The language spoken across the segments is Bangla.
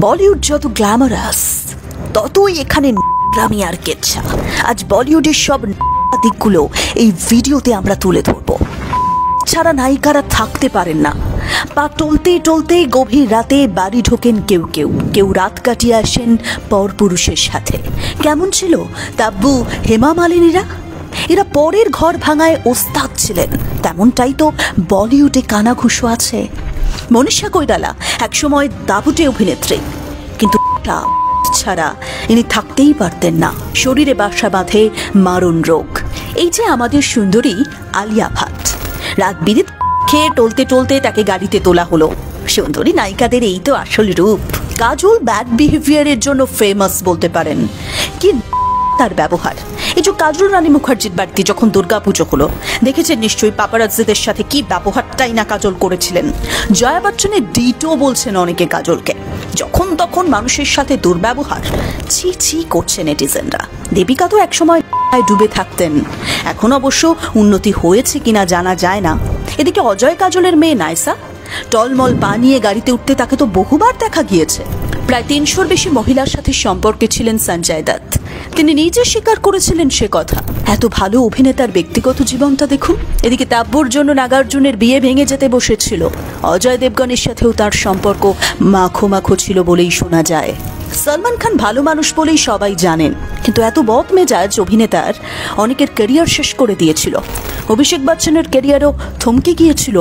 বলিউড যত গ্ল্যামারাস ততই এখানে গ্রামি আর কেচ্ছা। আজ বলিউডের সব দিকগুলো এই ভিডিওতে আমরা তুলে ধরবো। ছাড়া নায়িকারা থাকতে পারেন না। পা টলতে টলতে গভীর রাতে বাড়ি ঢোকেন কেউ কেউ, কেউ রাত কাটিয়ে আসেন পরপুরুষের সাথে। কেমন ছিল তাব্বু, হেমা মালিনীরা? এরা পরের ঘর ভাঙায় ওস্তাদ ছিলেন, তেমনটাই তো বলিউডে কানাঘুষো আছে। মনীষা কৈরালা একসময় দাপুটে অভিনেত্রী, কিন্তু ছাড়া ইনি থাকতেই পারতেন না। শরীরে বাসা বাঁধে মারণ রোগ। এই যে আমাদের সুন্দরী আলিয়া ভাট, রাত বিরিত খেয়ে টলতে টলতে তাকে গাড়িতে তোলা হলো। সুন্দরী নায়িকাদের এই তো আসল রূপ। কাজল ব্যাড বিহেভিয়ারের জন্য ফেমাস বলতে পারেন। কি তার ব্যবহার! এই যে কাজল রানী মুখার্জির বাড়িতে যখন দুর্গাপুজো হলো, দেখেছেন নিশ্চয়ই পাপারাজ্জিদের সাথে কি ব্যবহারটাই না কাজল করেছিলেন। জয়া বচ্চনের ডিটো বলছেন অনেকে কাজলকে। যখন তখন মানুষের সাথে দুর্ব্যবহার, ছি ছি করছে নেটিজেনরা। দীপিকা তো একসময় ডুবে থাকতেন, এখন অবশ্য উন্নতি হয়েছে কিনা জানা যায় না। এদিকে অজয় কাজলের মেয়ে নায়সা, টলমল পা নিয়ে গাড়িতে উঠতে তাকে তো বহুবার দেখা গিয়েছে। প্রায় ৩০০-র বেশি মহিলার সাথে সম্পর্কে ছিলেন সঞ্জয় দত্ত। তিনি নিজে স্বীকার করেছিলেন সে কথা। এত ভালো অভিনেতার ব্যক্তিগত জীবনটা দেখুন। এদিকে তাব্বুর জন্য নাগার্জুনের বিয়ে ভেঙে যেতে বসেছিল। অজয় দেবগনের সাথেও তার সম্পর্ক মাখো মাখো ছিল বলেই শোনা যায়। সলমান খান ভালো মানুষ বলেই সবাই জানেন, কিন্তু এত বদমেজাজ অভিনেতার অনেকের ক্যারিয়ার শেষ করে দিয়েছিল। অভিষেক বচ্চনের ক্যারিয়ারও থমকে গিয়েছিল।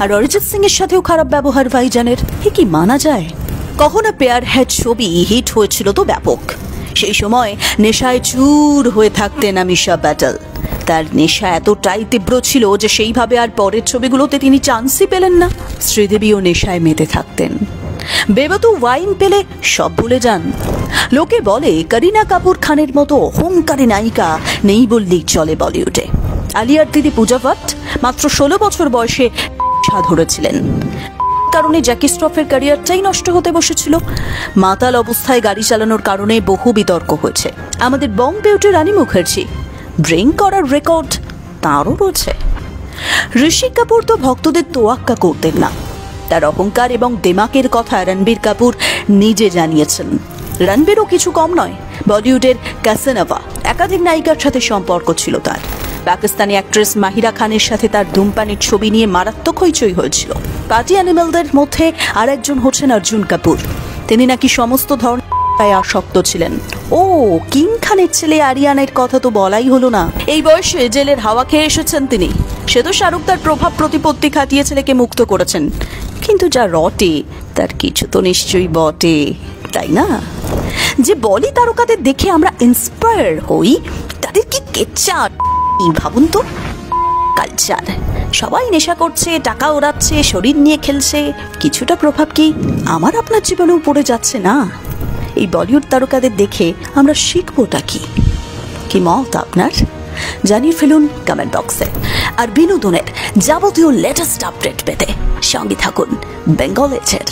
আর অরিজিৎ সিং এর সাথেও খারাপ ব্যবহার ভাইজানের, এ কি মানা যায়? কখনো পেয়ার হ্যাড ছবি হিট হয়েছিল তো ব্যাপক। সেই সময় নেশায় চুর হয়ে থাকতেন আমিশা ব্যাটল। তার নেশা এতটাই তীব্র ছিল যে সেইভাবে আর পরের ছবিগুলোতে তিনি চান্সই পেলেন না। শ্রীদেবীও নেশায় মেতে থাকতেন। বেবতু ওয়াইন পেলে সব ভুলে যান। লোকে বলে করিনা কাপুর খানের মতো অহংকারী নায়িকা নেই বললেই চলে বলিউডে। আলিয়ার দিদি পূজা ভাট মাত্র ১৬ বছর বয়সে ধরেছিলেন, কারণে জ্যাকি শ্রফের ক্যারিয়ারটাই নষ্ট হতে বসেছিল। মাতাল অবস্থায় গাড়ি চালানোর কারণে বহু বিতর্ক হয়েছে। আমাদের বং বিউটি রানী মুখার্জি, ড্রিঙ্ক করার রেকর্ড তাঁরও রয়েছে। ঋষি কাপুর তো ভক্তদের তোয়াক্কা করতেন না। তার অহংকার এবং দেমাকের কথা রণবীর কাপুর নিজে জানিয়েছেন। রণবীরও কিছু কম নয়। বলিউডের ক্যাসেনোভা একাধিক নায়িকার সাথে সম্পর্ক ছিল তার। পাকিস্তানি অ্যাক্ট্রেস মাহিরা খানের সাথে তার ধূমপানের ছবি নিয়ে মারাত্মক হইচই হয়েছিল। পার্টি অ্যানিমেলদের মধ্যে আর একজন হচ্ছেন অর্জুন কাপুর। তিনি নাকি সমস্ত ধরনের আসক্ত ছিলেন। ও কিং খানের ছেলে আরিয়ানের কথা তো বলাই হলো না। এই বয়সে জেলের হাওয়া খেয়ে এসেছেন তিনি। সে তো শাহরুখ তার প্রভাব প্রতিপত্তি খাটিয়ে ছেলেকে মুক্ত করেছেন, কিন্তু যা রটে তার কিছু তো নিশ্চয়ই বটে, তাই না? যে বলি তারকাদের দেখে আমরা ইন্সপায়ার হই, তাদের কি কেচ্ছা ভাবুন তো। কালচার, সবাই নেশা করছে, টাকা ওড়াচ্ছে, শরীর নিয়ে খেলছে, কিছুটা প্রভাব কি আমার আপনার জীবনেও পড়ে যাচ্ছে না? এই বলিউড তারকাদের দেখে আমরা শিখবোটা কি? কি মত আপনার? জানিয়ে ফেলুন কমেন্ট বক্সে। আর বিনোদনের যাবতীয় লেটেস্ট আপডেট পেতে সঙ্গে থাকুন বেঙ্গল এজের।